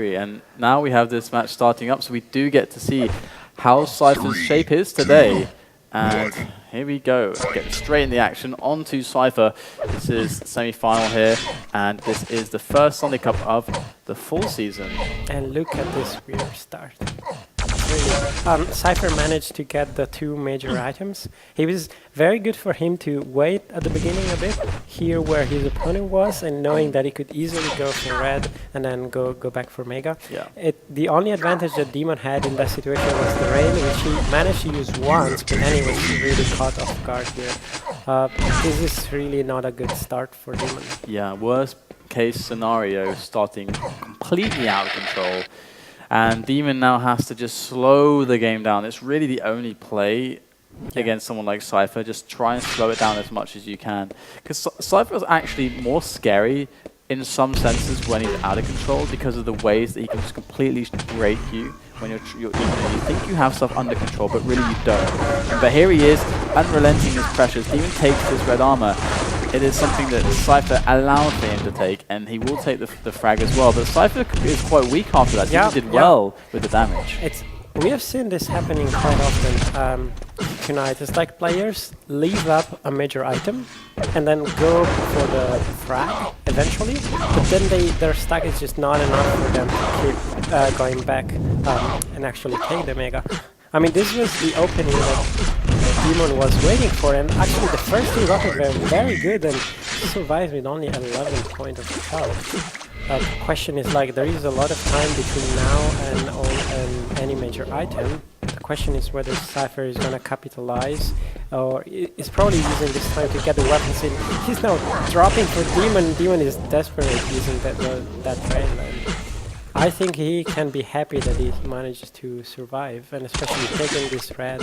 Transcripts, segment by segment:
And now we have this match starting up, so we do get to see how Cypher's shape is today. And here we go, get straight in the action onto Cypher. This is the semi-final here, and this is the first Sonic Cup of the full season. And look at this weird start. Really. Cypher managed to get the two major items. It was very good for him to wait at the beginning a bit, hear where his opponent was, and knowing that he could easily go for red and then go back for Mega. Yeah. The only advantage that dem0n had in that situation was the rail, which he managed to use once, but then he was really caught off guard here. This is really not a good start for dem0n. Yeah, worst case scenario, starting completely out of control. And dem0n now has to just slow the game down. It's really the only play against someone like Cypher. Just try and slow it down as much as you can. Because Cypher is actually more scary in some senses when he's out of control because of the ways that he can just completely break you when you think you have stuff under control, but really you don't. But here he is, unrelenting his pressures. dem0n takes his red armor. It is something that Cypher allowed for him to take, and he will take the frag as well. But Cypher is quite weak after that. He did well with the damage. We have seen this happening quite often tonight. It's like players leave up a major item and then go for the frag eventually, but then their stack is just not enough for them to keep going back and actually take the Mega. I mean, this was the opening that dem0n was waiting for, and actually the first two rockets were very good, and he survived with only 11 points of health. The question is, like, there is a lot of time between now and any major item. The question is whether Cypher is going to capitalize, or is probably using this time to get the weapons in. He's now dropping for dem0n. dem0n is desperate using that rail. I think he can be happy that he manages to survive, and especially taking this red.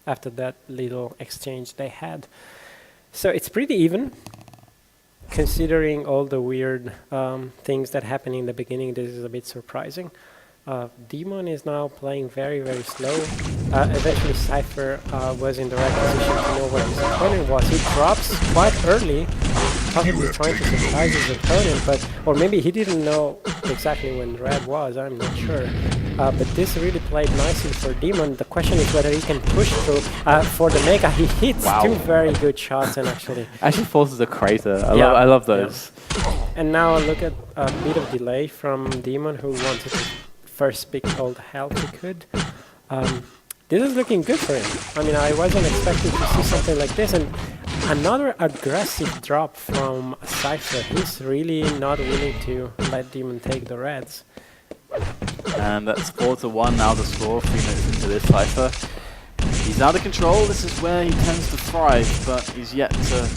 After that little exchange they had. So it's pretty even. Considering all the weird things that happened in the beginning, this is a bit surprising. dem0n is now playing very, very slow. Eventually Cypher was in the right position to know where his opponent was. He drops quite early, possibly trying to surprise his opponent, or maybe he didn't know exactly when red was, I'm not sure. But this really played nicely for dem0n. The question is whether he can push through for the Mega. He hits two very good shots and actually forces a crater. I love those. Yeah. And now look at a bit of delay from dem0n, who wanted to first pick all the health he could. This is looking good for him. I mean, I wasn't expecting to see something like this, and another aggressive drop from Cypher. He's really not willing to let dem0n take the reds. And that's 4-1 now the score, 3 minutes into this Cypher. He's out of control, this is where he tends to thrive, but he's yet to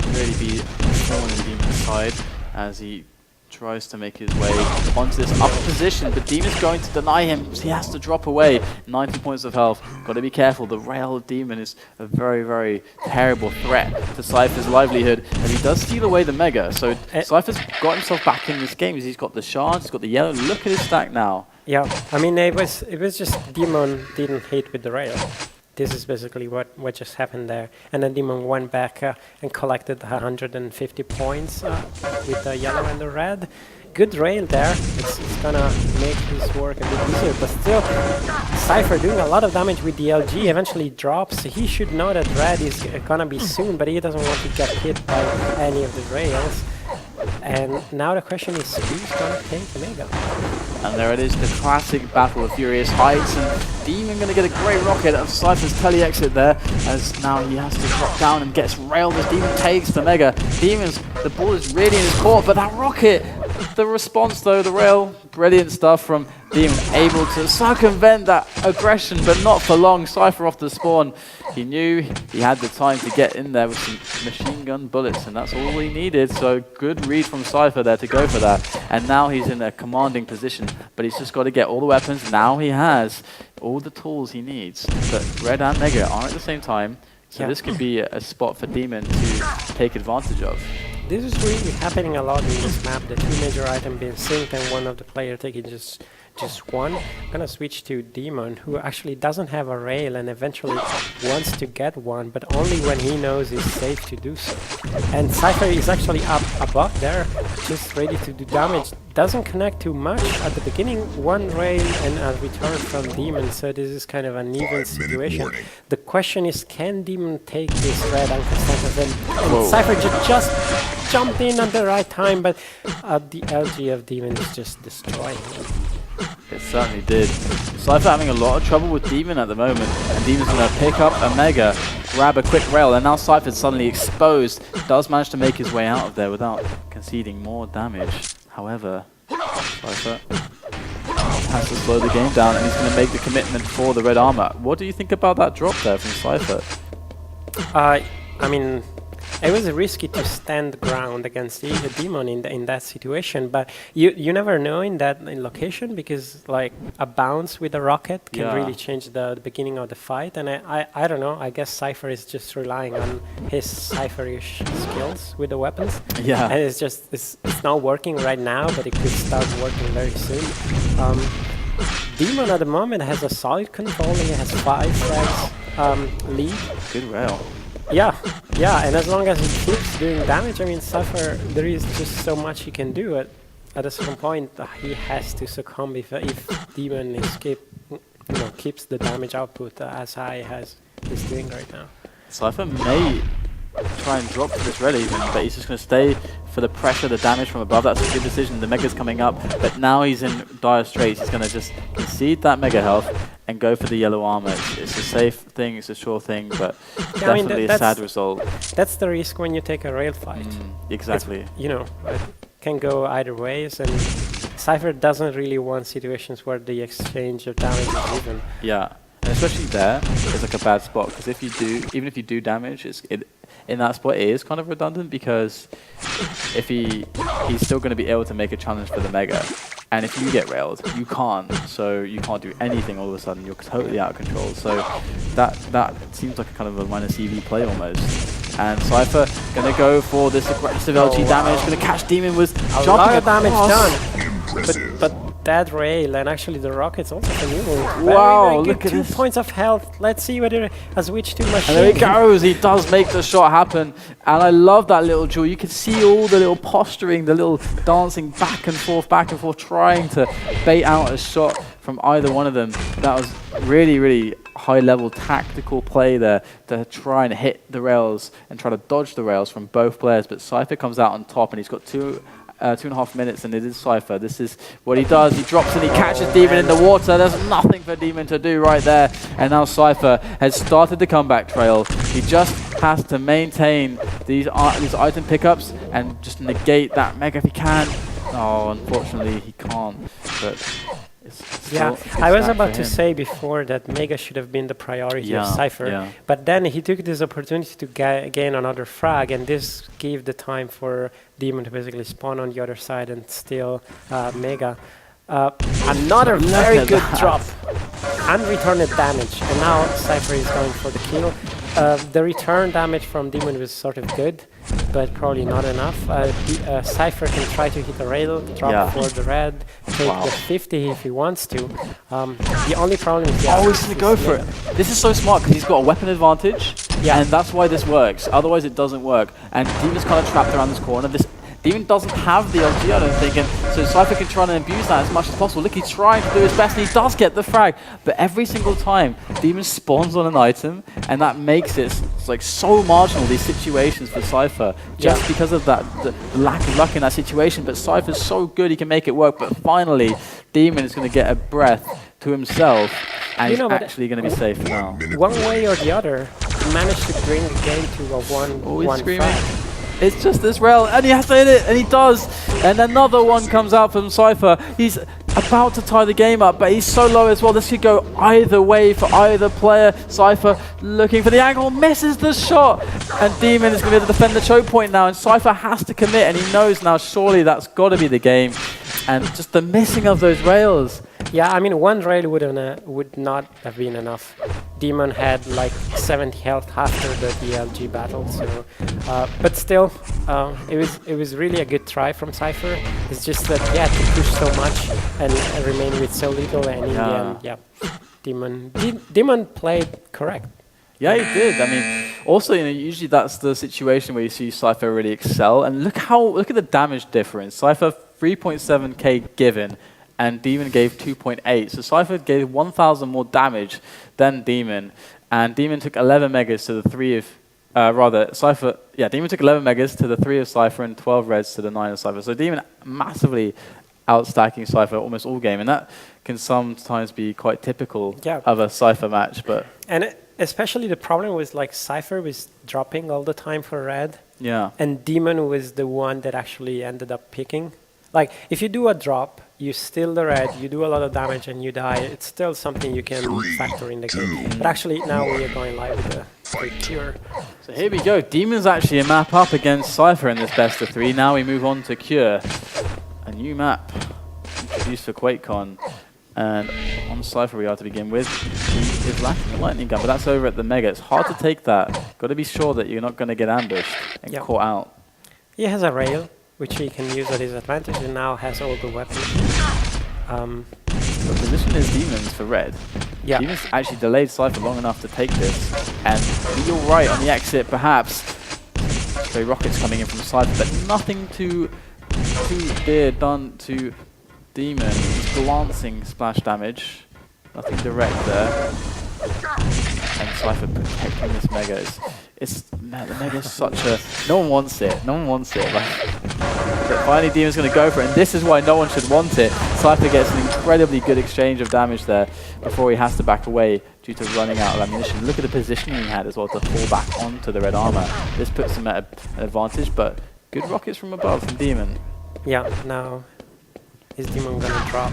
really be thrown in dem0n's side as he tries to make his way onto this upper position, but dem0n's going to deny him, so he has to drop away. 90 points of health, got to be careful. The rail of dem0n is a very, very terrible threat to Cypher's livelihood, and he does steal away the Mega, so Cypher's got himself back in this game. He's got the shards, he's got the yellow. Look at his stack now. Yeah, I mean, it was just dem0n didn't hit with the rail. This is basically what just happened there. And then dem0n went back and collected 150 points with the yellow and the red. Good rail there. It's gonna make his work a bit easier, but still, Cypher doing a lot of damage with the LG eventually drops. He should know that red is gonna be soon, but he doesn't want to get hit by any of the rails. And now the question is, who's gonna take the Mega? And there it is, the classic battle of furious heights, and dem0n going to get a great rocket of Cypher's tele-exit there, as now he has to drop down and gets railed as dem0n takes the Mega. The ball is really in his court, but that rocket, the response though, the rail, brilliant stuff from dem0n, able to circumvent that aggression, but not for long. Cypher off the spawn. He knew he had the time to get in there with some machine gun bullets, and that's all he needed, so good read from Cypher there to go for that. And now he's in a commanding position, but he's just got to get all the weapons. Now he has all the tools he needs, but red and Mega are at the same time, so this could be a spot for dem0n to take advantage of. This is really happening a lot in this map, the two major items being synced and one of the player taking just one. I'm gonna switch to dem0n, who actually doesn't have a rail and eventually wants to get one, but only when he knows it's safe to do so. And Cypher is actually up above there, just ready to do damage. Doesn't connect too much at the beginning. One rail and a return from dem0n, so this is kind of an even situation. The question is, can dem0n take this red uncontested? And Cypher just jumped in at the right time, but the LG of dem0n is just destroying him. It certainly did. Cypher having a lot of trouble with dem0n at the moment, and dem0n's going to pick up a Mega, grab a quick rail, and now Cypher's suddenly exposed. Does manage to make his way out of there without conceding more damage. However, Cypher has to slow the game down, and he's going to make the commitment for the red armor. What do you think about that drop there from Cypher? I mean, it was risky to stand ground against the dem0n in that situation, but you never know in that location, because like a bounce with a rocket can really change the beginning of the fight. And I don't know, I guess Cypher is just relying on his Cypher-ish skills with the weapons. Yeah. And it's not working right now, but it could start working very soon. dem0n at the moment has a solid control. He has 5 frags lead. Good rail. Yeah, and as long as he keeps doing damage, I mean, Cypher, there is just so much he can do. At a certain point, he has to succumb if dem0n keeps the damage output as high as he's doing right now. Cypher may try and drop to this red even, but he's just going to stay for the pressure, the damage from above. That's a good decision. The Mega's coming up, but now he's in dire straits. He's going to just concede that Mega health and go for the yellow armor. It's a safe thing, it's a sure thing, but definitely a sad result. That's the risk when you take a rail fight. Exactly. It can go either ways, and Cypher doesn't really want situations where the exchange of damage is even. Yeah, and especially there, it's like a bad spot, because if you do, even if you do damage, in that spot it is kind of redundant, because if he's still going to be able to make a challenge for the Mega, and if you get railed, you can't, so you can't do anything all of a sudden. You're totally out of control. So that seems like a kind of a minus EV play almost. And Cypher going to go for this aggressive LG damage, going to catch dem0n with a lot of damage done. But that rail, and actually the rockets also can move. Wow, very look at 2 this. points of health. Let's see whether a switch to machine. And there he goes. He does make the shot happen. And I love that little jewel. You can see all the little posturing, the little dancing back and forth, trying to bait out a shot from either one of them. That was really, really high-level tactical play there to try and hit the rails and try to dodge the rails from both players. But Cypher comes out on top, and he's got 2.5 minutes, and it is Cypher. This is what he does. He drops and he catches dem0n in the water. There's nothing for dem0n to do right there. And now Cypher has started the comeback trail. He just has to maintain these item pickups and just negate that Mega if he can. Oh, unfortunately he can't. But yeah, I was about to say before that Mega should have been the priority of Cypher, but then he took this opportunity to gain another frag, and this gave the time for dem0n to basically spawn on the other side and steal Mega. Another very good drop, unreturned damage, and now Cypher is going for the kill. The return damage from dem0n was sort of good, but probably not enough. Cypher can try to hit a rail, drop for the red, take the 50 if he wants to. The only problem is... Oh, he's going to go for it. This is so smart because he's got a weapon advantage, and that's why this works. Otherwise it doesn't work. And dem0n's kind of trapped around this corner. dem0n doesn't have the LG, I don't think, and so Cypher can try and abuse that as much as possible. Look, he's trying to do his best, and he does get the frag, but every single time, dem0n spawns on an item, and that makes it like so marginal, these situations for Cypher, just because of that the lack of luck in that situation. But Cypher's so good, he can make it work, but finally, dem0n is going to get a breath to himself, and he's actually going to be safe now. One way or the other, he managed to bring the game to a 1-1 frag. It's just this rail, and he has to hit it, and he does. And another one comes out from Cypher. He's about to tie the game up, but he's so low as well. This could go either way for either player. Cypher looking for the angle, misses the shot. And dem0n is going to be able to defend the choke point now, and Cypher has to commit, and he knows now surely that's got to be the game. And just the missing of those rails. Yeah, I mean, one rail would not have been enough. dem0n had like 70 health after the DLG battle, so but still, it was really a good try from Cypher. It's just that he had to push so much and remain with so little, and in the end, dem0n played correct. Yeah, he did. I mean, also, usually that's the situation where you see Cypher really excel. And look at the damage difference. Cypher 3.7k given, and dem0n gave 2.8. So Cypher gave 1,000 more damage than dem0n, and dem0n took 11 megas to the 3 of, Cypher. Yeah, dem0n took 11 megas to the 3 of Cypher and 12 reds to the 9 of Cypher. So dem0n massively outstacking Cypher almost all game, and that can sometimes be quite typical of a Cypher match. But especially the problem was like Cypher was dropping all the time for red. Yeah. And dem0n was the one that actually ended up picking. Like if you do a drop, you steal the red, you do a lot of damage and you die, it's still something you can factor in the game. But actually now we are going live with a Cure. So here we go. dem0n's actually a map up against Cypher in this best of 3. Now we move on to Cure. A new map introduced for QuakeCon. And on Cypher we are to begin with. He is lacking a lightning gun, but that's over at the Mega. It's hard to take that. Got to be sure that you're not going to get ambushed and caught out. He has a rail, which he can use at his advantage, and now has all the weapons. The position is dem0n's for red. Yeah. dem0n's actually delayed Cypher long enough to take this, and be all right on the exit, perhaps. Stray rockets coming in from Cypher, but nothing too done to dem0n. Just glancing splash damage, nothing direct there. And Cypher protecting this Mega. The Mega is such a... No one wants it. No one wants it. But finally dem0n's going to go for it, and this is why no one should want it. Cypher gets an incredibly good exchange of damage there before he has to back away due to running out of ammunition. Look at the positioning he had as well to fall back onto the red armor. This puts him at an advantage, but good rockets from above from dem0n. Yeah, now is dem0n going to drop?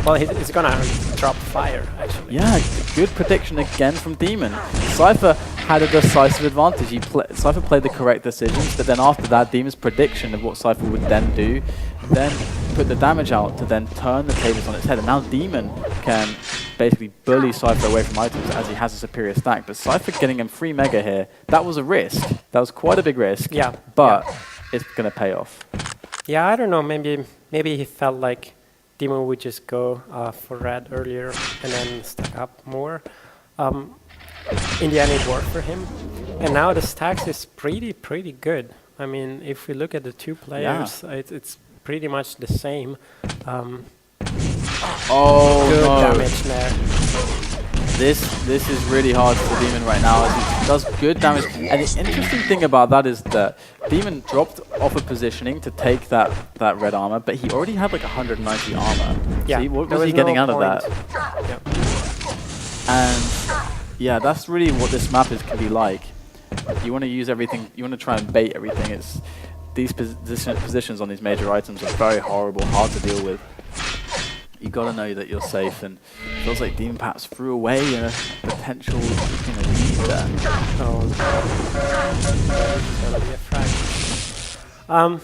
Well, he's going to drop fire, actually. Yeah, good prediction again from dem0n. Cypher had a decisive advantage. Cypher played the correct decisions, but then after that, dem0n's prediction of what Cypher would then do, then put the damage out to then turn the tables on its head. And now dem0n can basically bully Cypher away from items as he has a superior stack. But Cypher getting him free Mega here, that was a risk. That was quite a big risk. Yeah. But it's going to pay off. Yeah, I don't know. Maybe he felt like dem0n would just go for red earlier and then stack up more. In the end, it worked for him. And now the stacks is pretty good. I mean, if we look at the two players, it's pretty much the same. Good damage there. This is really hard for dem0n right now as he does good damage. And the interesting thing about that is that dem0n dropped off of positioning to take that red armor, but he already had like 190 armor. Yeah. So what was he getting out of that? Yeah. And yeah, that's really what this map can be like. You want to use everything, you want to try and bait everything. It's these positions on these major items are very horrible, hard to deal with. You got to know that you're safe, and it feels like dem0n perhaps threw away a potential lead there. Oh, it's gonna be a frag.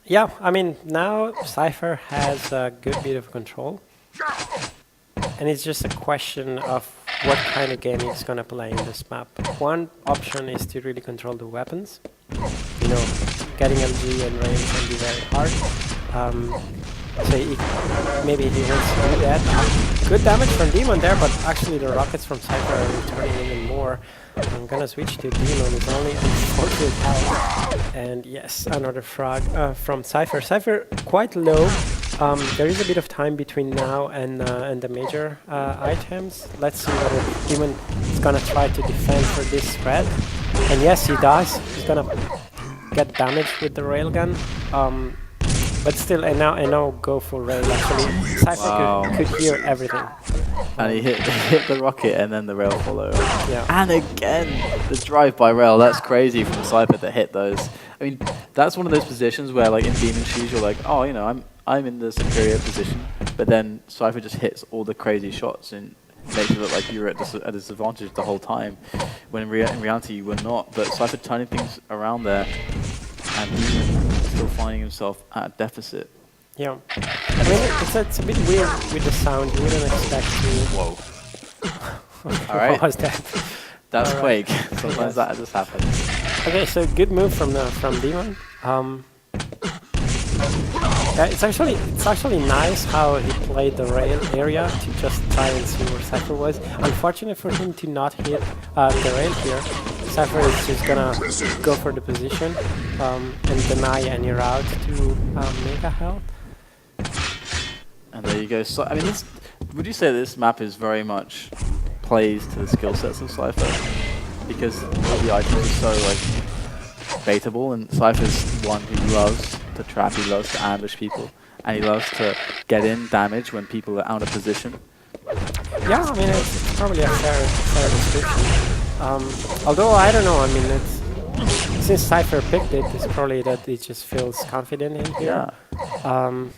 Yeah, I mean, now Cypher has a good bit of control, and it's just a question of what kind of game he's gonna play in this map. One option is to really control the weapons. You know, getting LG and range can be very hard. So maybe he wants to do that. Good damage from dem0n there, but actually the rockets from Cypher are returning even more. I'm gonna switch to dem0n. It's only 40 health. And yes, another frag from Cypher. Cypher quite low. There is a bit of time between now and the major items. Let's see whether dem0n is gonna try to defend for this red. And yes, he does. He's gonna get damage with the railgun. But still, I now go for rail. Actually, Cypher could hear everything. And he hit the rocket, and then the rail followed. Yeah. And again, the drive-by rail. That's crazy from Cypher to hit those. I mean, that's one of those positions where, like in dem0n shoes, you're like, oh, you know, I'm in the superior position. But then Cypher just hits all the crazy shots and makes it look like you're at a disadvantage the whole time. When in reality you were not. But Cypher turning things around there, and dem0n still finding himself at a deficit. Yeah. I mean, it's a bit weird with the sound. You wouldn't expect to... Whoa. All right. What was that? That's Quake. Sometimes that just happens. Okay, so good move from dem0n. Yeah, it's actually nice how he played the rail area to just try and see where Cypher was. Unfortunate for him to not hit the rail here. Cypher is just gonna go for the position and deny any route to Mega Hell. And there you go. So, I mean, would you say this map is very much plays to the skill sets of Cypher? Because all the items are so like baitable, and Cypher's one who loves to trap, he loves to ambush people, and he loves to get in damage when people are out of position. Yeah, I mean, it's probably a fair description. Although, I don't know, I mean, since Cypher picked it, it's probably that it just feels confident in here. Yeah.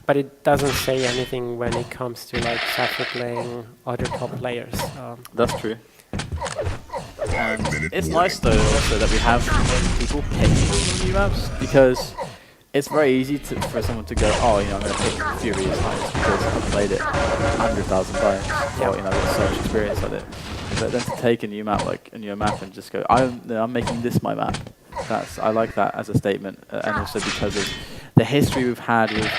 But it doesn't say anything when it comes to like Cypher playing other top players. That's true. And it's nice though also that we have people picking new maps, because it's very easy for someone to go, oh, you know, I'm going to pick Furious Heights because I've played it 100,000 times, or you know, I've got so much experience on it. But then to take a new map, like a new map, and just go, I'm making this my map. I like that as a statement, and also because of the history we've had with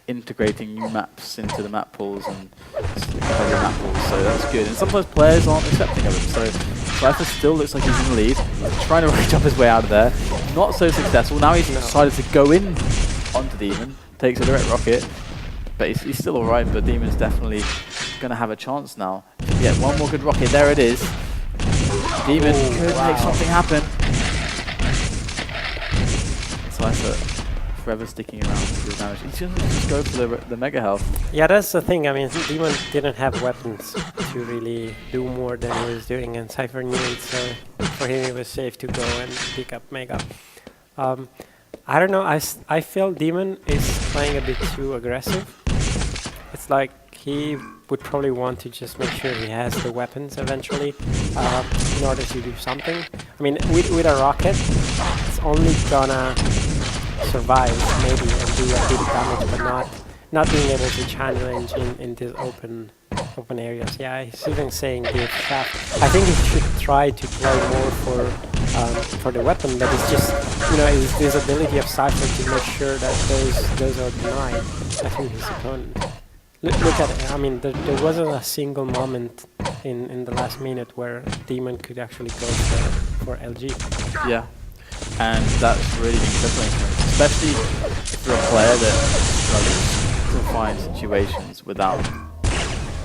integrating new maps into the map pools and other map pools, so that's good. And sometimes players aren't accepting of it, so Cypher still looks like he's in the lead, trying to reach up his way out of there. Not so successful. Now he's decided to go in onto dem0n, takes a direct rocket, but he's still alright, but dem0n's definitely going to have a chance now. Yeah, one more good rocket, there it is. dem0n could make something happen. Cypher forever sticking around to do damage. He's going to just go for the mega health. Yeah, that's the thing. I mean, dem0n didn't have weapons to really do more than he was doing, and Cypher knew it, so for him it was safe to go and pick up mega. I don't know, I feel dem0n is playing a bit too aggressive. It's like he would probably want to just make sure he has the weapons eventually in order to do something. I mean, with a rocket, it's only gonna survive maybe and do a bit of damage, but not being able to challenge in these open areas. Yeah, he's even saying give shaft. I think he should try to play more for the weapon, but it's just, you know, it's this ability of Cypher to make sure that those are denied to his opponent. Look at it. I mean, there wasn't a single moment in the last minute where dem0n could actually go for LG. Yeah, and that's really been crippling for him, especially if you're a player that struggles to find situations without.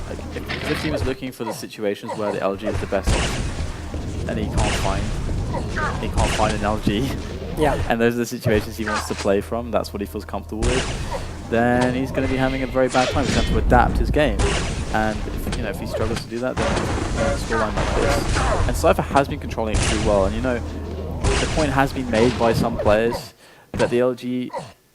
Like, if the team is looking for the situations where the LG is the best option, and he can't find an LG. Yeah. And those are the situations he wants to play from. That's what he feels comfortable with. Then he's going to be having a very bad time. He's going to have to adapt his game, and if he struggles to do that, then the scoreline like this. And Cypher has been controlling it pretty well. And the point has been made by some players that the LG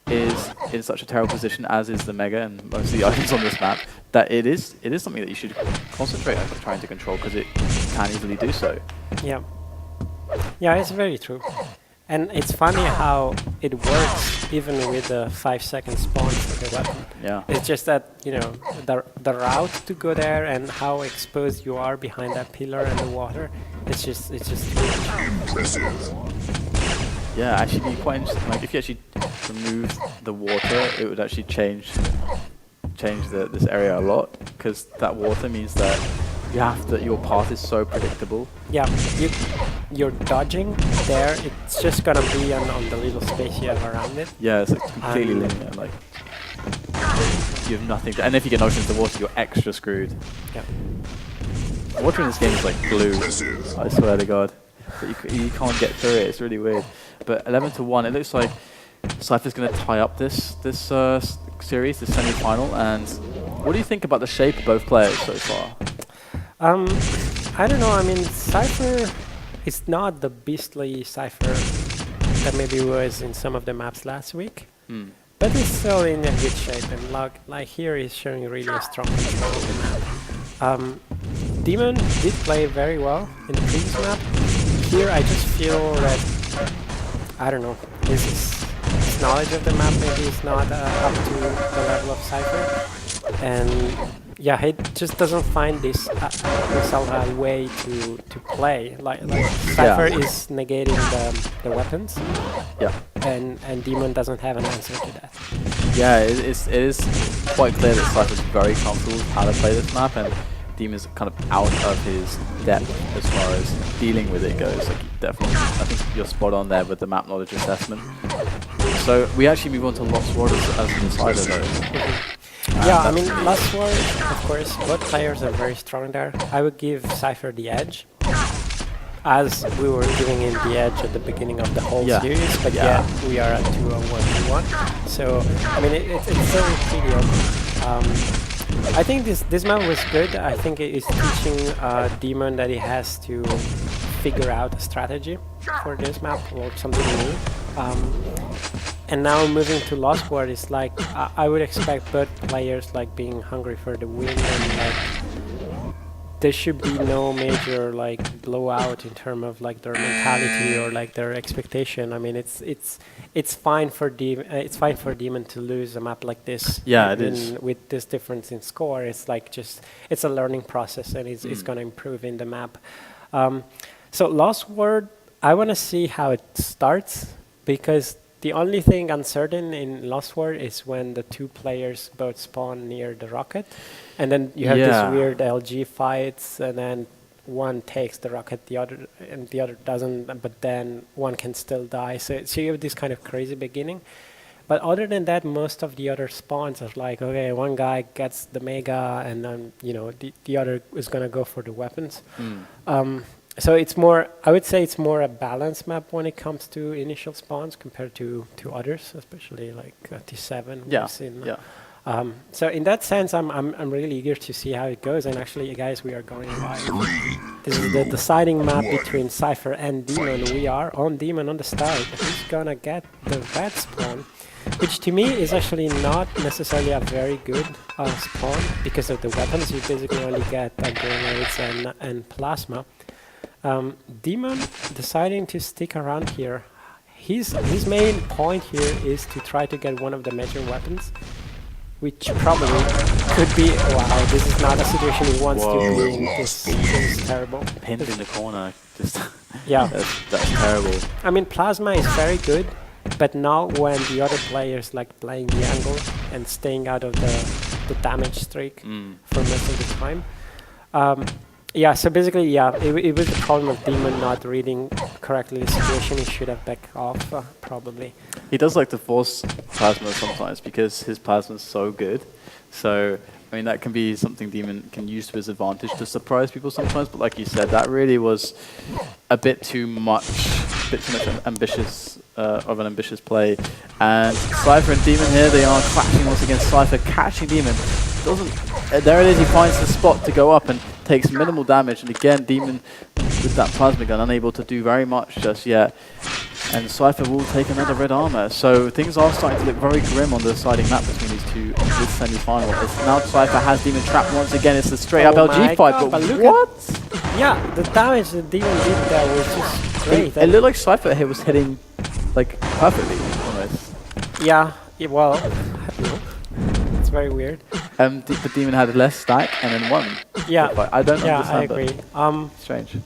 is in such a terrible position, as is the Mega and most of the items on this map, that it is something that you should concentrate on trying to control, because it can easily do so. Yeah. Yeah, it's very true. And it's funny how it works even with the 5-second spawn for the weapon. Yeah. It's just that, the route to go there and how exposed you are behind that pillar and the water, it's just impressive. Yeah, actually be quite interesting. Like, if you actually remove the water, it would actually change this area a lot, because that water means that your path is so predictable. Yeah, you're dodging there, it's just gonna be on the little space you have around it. Yeah, it's like completely linear, like you have nothing and if you get knocked into the water, you're extra screwed. Yeah. Water in this game is like glue, I swear to God. But you can't get through it, it's really weird. But 11-1, it looks like Cypher's gonna tie up this series, this semi-final, and what do you think about the shape of both players so far? I don't know, I mean, Cypher is not the beastly Cypher that maybe was in some of the maps last week, but he's still in a good shape, and like here he's showing really a strong control of the map. dem0n did play very well in the previous map. Here I just feel that, I don't know, his knowledge of the map maybe is not up to the level of Cypher. and yeah, he just doesn't find this way to play. Like Cypher is negating the weapons. Yeah. And dem0n doesn't have an answer to that. Yeah, it is quite clear that Cypher's very comfortable with how to play this map, and dem0n's kind of out of his depth as far as dealing with it goes. Like, definitely, I think you're spot on there with the map knowledge assessment. So we actually move on to Lost Ward as the decider though. Yeah, I mean, Lost Ward, of course, both players are very strong there. I would give Cypher the edge, as we were giving him the edge at the beginning of the whole series, but yet we are at 2-1-1. So, I mean, it's still pretty open. I think this map was good. I think it is teaching dem0n that he has to figure out a strategy for this map or something new. And now moving to Lost Ward is like I would expect both players like being hungry for the win, and like there should be no major like blowout in terms of like their mentality or like their expectation. I mean, it's fine for dem0n to lose a map like this. Yeah, it is. With this difference in score. It's like it's a learning process, and it's going to improve in the map. So Lost Ward, I want to see how it starts, because the only thing uncertain in Lost Ward is when the two players both spawn near the rocket, and then you have this weird LG fights, and then one takes the rocket, the other doesn't, but then one can still die. So you have this kind of crazy beginning. But other than that, most of the other spawns are like, okay, one guy gets the mega, and then the other is gonna go for the weapons. So it's more, I would say it's more a balanced map when it comes to initial spawns compared to others, especially like T7. So in that sense, I'm really eager to see how it goes. And actually, guys, we are going live. This is the deciding map between Cypher and dem0n. We are on dem0n on the start. Who's gonna get the red spawn? Which to me is actually not necessarily a very good spawn because of the weapons. You basically only get grenades and plasma. dem0n deciding to stick around here. His main point here is to try to get one of the major weapons, which probably could be, wow, this is not a situation he wants to be in. This is terrible. Pinned in the corner, just yeah, that's terrible. I mean, plasma is very good, but not when the other players like playing the angle and staying out of the damage streak for most of the time. Yeah, so basically, yeah, it was the problem of dem0n not reading correctly the situation. He should have backed off, probably. He does like to force plasma sometimes because his plasma is so good. So, I mean, that can be something dem0n can use to his advantage to surprise people sometimes. But like you said, that really was a bit too much ambitious of an ambitious play. And Cypher and dem0n here, they are clashing once again. Cypher catching dem0n. There it is, he finds the spot to go up and takes minimal damage, and again dem0n with that plasma gun unable to do very much just yet, and Cypher will take another red armor. So things are starting to look very grim on the deciding map between these two in this semi-final. Now Cypher has dem0n trapped once again. It's a straight up LG fight, but what? Yeah, the damage that dem0n did there was just great. It looked like Cypher here was hitting like perfectly almost. Yeah, well, it's very weird. But dem0n had less stack and then won. Yeah, I don't understand. I agree. Strange.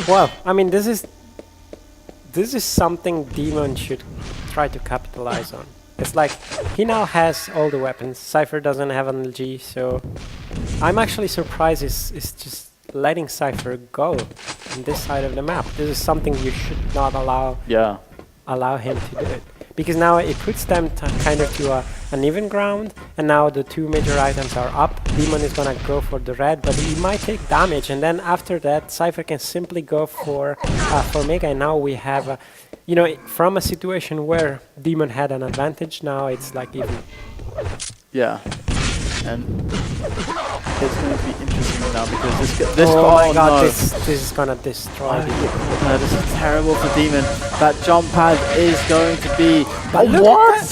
Well, I mean, this is something dem0n should try to capitalize on. It's like he now has all the weapons. Cypher doesn't have an LG, so I'm actually surprised is just letting Cypher go on this side of the map. This is something you should not allow him to do it. Because now it puts them kind of to an even ground, and now the two major items are up. dem0n is gonna go for the red, but he might take damage, and then after that, Cypher can simply go for mega. And now we have, from a situation where dem0n had an advantage, now it's like even. Yeah, and it's going to be interesting now because this. Oh my god, this is gonna destroy. This is terrible for dem0n. That jump pad is going to be. What?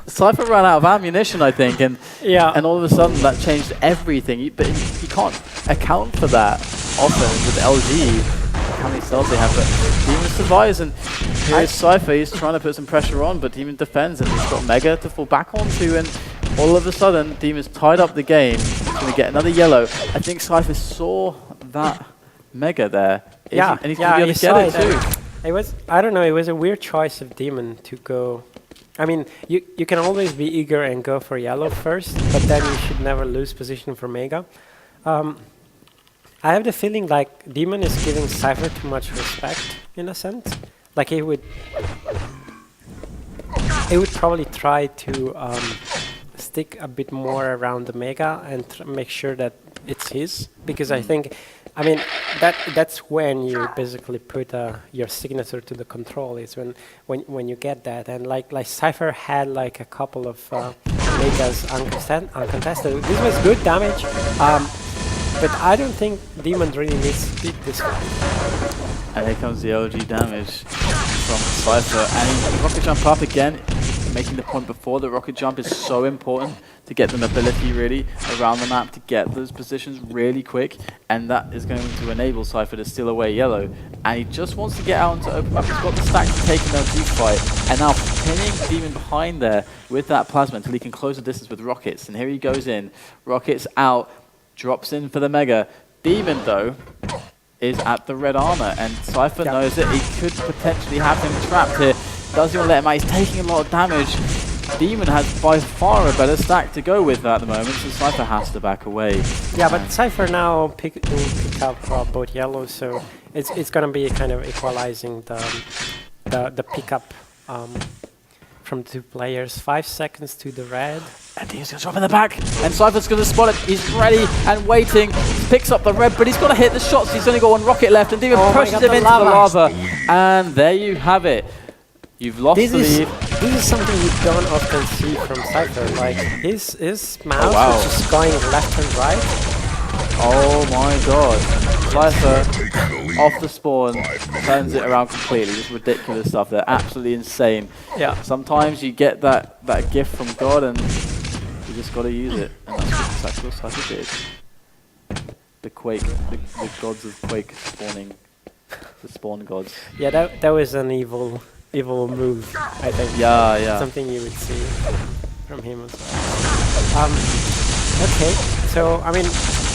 Cypher ran out of ammunition, I think, and all of a sudden that changed everything. But you can't account for that often with LG. How many cells they have, but dem0n survives, and here's Cypher. He's trying to put some pressure on, but dem0n defends, and he's got Mega to fall back onto, and all of a sudden, Dem0n's tied up the game. He's going to get another yellow. I think Cypher saw that Mega there. Yeah, and he's going to be able to get it too. It was, I don't know, it was a weird choice of dem0n to go. I mean, you can always be eager and go for yellow first, but then you should never lose position for Mega. I have the feeling like dem0n is giving Cypher too much respect, in a sense. Like he would probably try to stick a bit more around the Mega and make sure that it's his, because I think, I mean, that's when you basically put your signature to the control. Is when you get that, and like Cypher had like a couple of Megas uncontested. This was good damage, but I don't think dem0n really needs to beat this one. And here comes the OG damage from Cypher, and rocket jump up again. Making the point before, the rocket jump is so important to get the mobility really around the map, to get those positions really quick, and that is going to enable Cypher to steal away yellow. And he just wants to get out into open map. He's got the stack to take another deep fight, and now pinning dem0n behind there with that plasma until he can close the distance with rockets. And here he goes in, rockets out, drops in for the Mega. dem0n though is at the red armor, and Cypher knows it. He could potentially have him trapped here. Does he want to let him out? He's taking a lot of damage. dem0n has by far a better stack to go with at the moment, so Cypher has to back away. Yeah, but Cypher now will pick up both yellows, so it's going to be kind of equalizing the pickup from two players. 5 seconds to the red. And he's going to drop in the back, and Cypher's going to spot it. He's ready and waiting. He picks up the red, but he's got to hit the shots. He's only got one rocket left, and dem0n pushes him into the lava. And there you have it. You've lost the lead. This is something you don't often see from Cypher. Like his mouse, which is going left and right. Oh my god. Cypher off the spawn turns it around completely. Just ridiculous stuff there. Absolutely insane. Yeah. Sometimes you get that gift from God and you just got to use it. And that's exactly what Cypher did. The Quake, the gods of Quake spawning. The spawn gods. Yeah, that was an evil move, I think. Yeah. Something you would see from him as well. Okay, so I mean,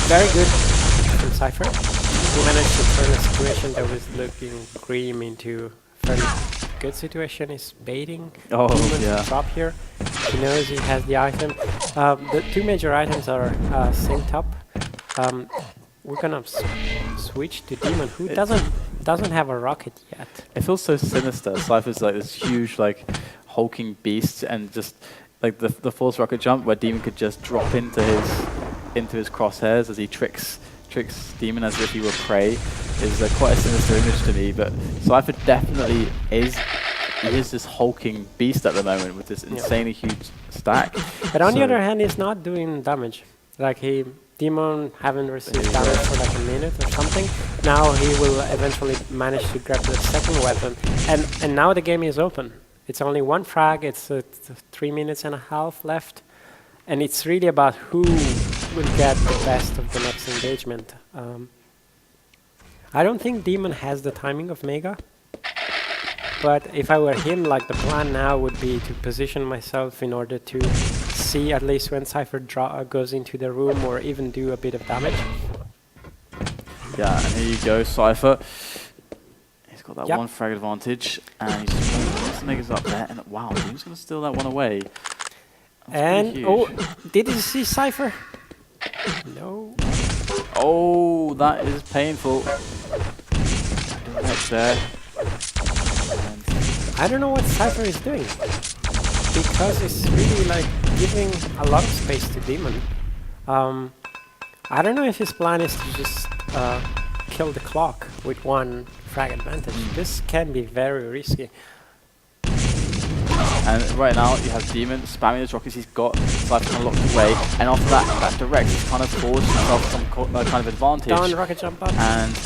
very good from Cypher. He managed to turn a situation that was looking grim into a fairly good situation. He's baiting dem0n to drop here. He knows he has the item. The two major items are synced up. We're gonna switch to dem0n, who doesn't have a rocket yet. It feels so sinister. Cypher's like this huge, like, hulking beast, and just like the force rocket jump where dem0n could just drop into his crosshairs as he tricks dem0n as if he were prey is quite a sinister image to me. But Cypher definitely is this hulking beast at the moment with this insanely huge stack. But on the other hand, he's not doing damage. Like dem0n haven't received damage for like a minute or something. Now he will eventually manage to grab the second weapon, and now the game is open. It's only one frag. It's 3 minutes and a half left, and it's really about who will get the best of the next engagement. I don't think dem0n has the timing of Mega, but if I were him, like the plan now would be to position myself in order to see at least when Cypher goes into the room, or even do a bit of damage. Yeah, and here you go, Cypher. He's got that one frag advantage, and he's just Mega's up there, and wow, he's going to steal that one away. And did you see Cypher? No. Oh, that is painful. Right there. I don't know what Cypher is doing, because it's really like giving a lot of space to dem0n. I don't know if his plan is to just kill the clock with one frag advantage. This can be very risky. And right now you have dem0n spamming his rockets. He's got Cypher kind of locked away, and after that direct, he's kind of forced himself some kind of advantage. Down, rocket jump up. And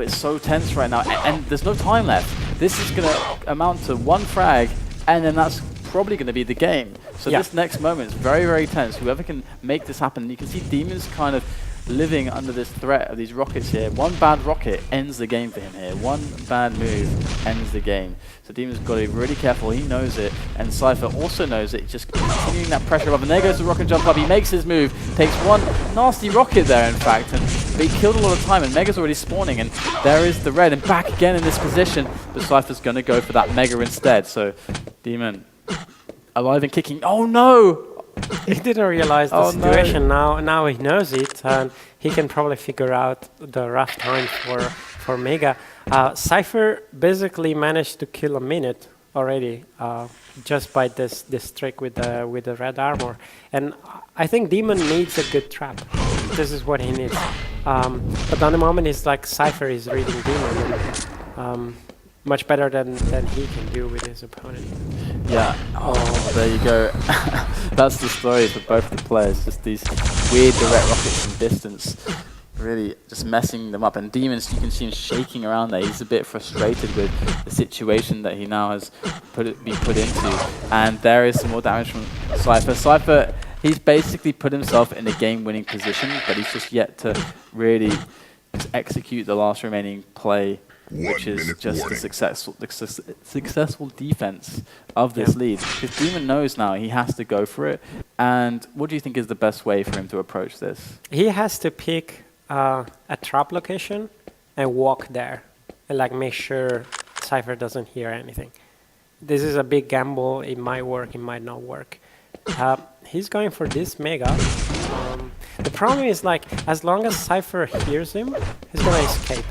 it's so tense right now, and there's no time left. This is going to amount to one frag, and then that's probably going to be the game. So this next moment is very, very tense. Whoever can make this happen, you can see dem0n's kind of living under this threat of these rockets here. One bad rocket ends the game for him here. One bad move ends the game. So dem0n's got to be really careful. He knows it, and Cypher also knows it. Just continuing that pressure above. And there goes the rocket jump up. He makes his move, takes one nasty rocket there, in fact, but he killed a lot of time. And Mega's already spawning, and there is the red, and back again in this position. But Cypher's going to go for that Mega instead. So dem0n alive and kicking. Oh no! He didn't realize the situation. Now he knows it, and he can probably figure out the rough time for Mega. Cypher basically managed to kill a minute already just by this trick with the red armor, and I think dem0n needs a good trap. This is what he needs. But on the moment, it's like Cypher is reading dem0n. And, much better than he can do with his opponent. Yeah, oh, there you go. That's the story for both the players. Just these weird direct rockets from distance, really just messing them up. And dem0n, you can see him shaking around there. He's a bit frustrated with the situation that he now has been put into. And there is some more damage from Cypher. Cypher, he's basically put himself in a game-winning position, but he's just yet to really execute the last remaining play, which is just the successful defense of this lead. Because dem0n knows now he has to go for it. And what do you think is the best way for him to approach this? He has to pick a trap location and walk there, and like make sure Cypher doesn't hear anything. This is a big gamble. It might work, it might not work. He's going for this Mega. The problem is, like, as long as Cypher hears him, he's gonna escape.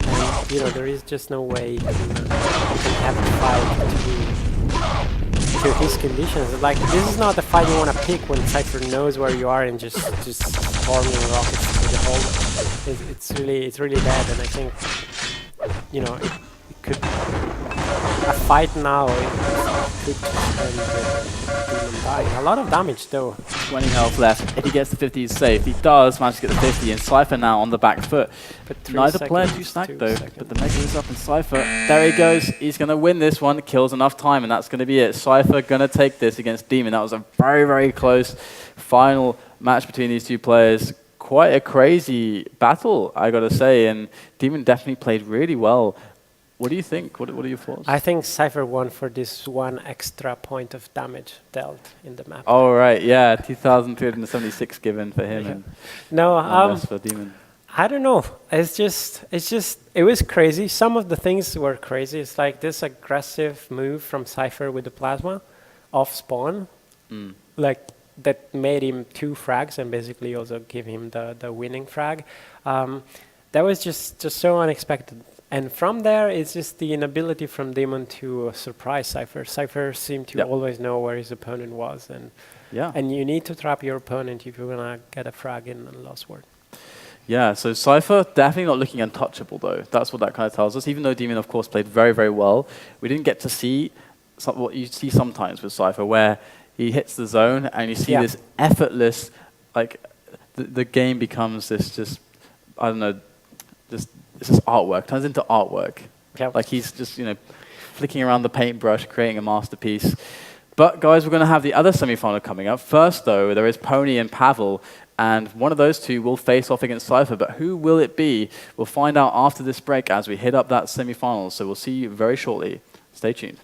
And, you know, there is just no way you can have a fight to his conditions. Like, this is not the fight you want to pick when Cypher knows where you are and just storming rockets to the hole. It's really bad, and I think, you know, it could, a fight now, it could end with dying. A lot of damage though. 20 health left. If he gets the 50, he's safe. He does manage to get the 50, and Cypher now on the back foot. But neither player too stacked though. But the Mega is up, and Cypher, there he goes. He's going to win this one. Kills enough time, and that's going to be it. Cypher going to take this against dem0n. That was a very, very close final match between these two players. Quite a crazy battle, I got to say, and dem0n definitely played really well. What do you think? What are your thoughts? I think Cypher won for this one extra point of damage dealt in the map. Oh, right, yeah, 2,376 given for him, and no, for dem0n. I don't know. It was crazy. Some of the things were crazy. It's like this aggressive move from Cypher with the plasma off spawn, like that made him 2 frags and basically also give him the winning frag. That was just so unexpected. And from there, it's just the inability from dem0n to surprise Cypher. Cypher seemed to always know where his opponent was, and you need to trap your opponent if you're gonna get a frag in a Lost World. Yeah, so Cypher definitely not looking untouchable though. That's what that kind of tells us. Even though dem0n, of course, played very, very well, we didn't get to see what you see sometimes with Cypher, where he hits the zone and you see this effortless, like the game becomes this just, I don't know, just it's just artwork, turns into artwork. Yep. Like he's just, you know, flicking around the paintbrush, creating a masterpiece. But guys, we're going to have the other semi-final coming up. First, though, there is Pony and Pavel, and one of those two will face off against Cypher. But who will it be? We'll find out after this break as we hit up that semi-final. So we'll see you very shortly. Stay tuned.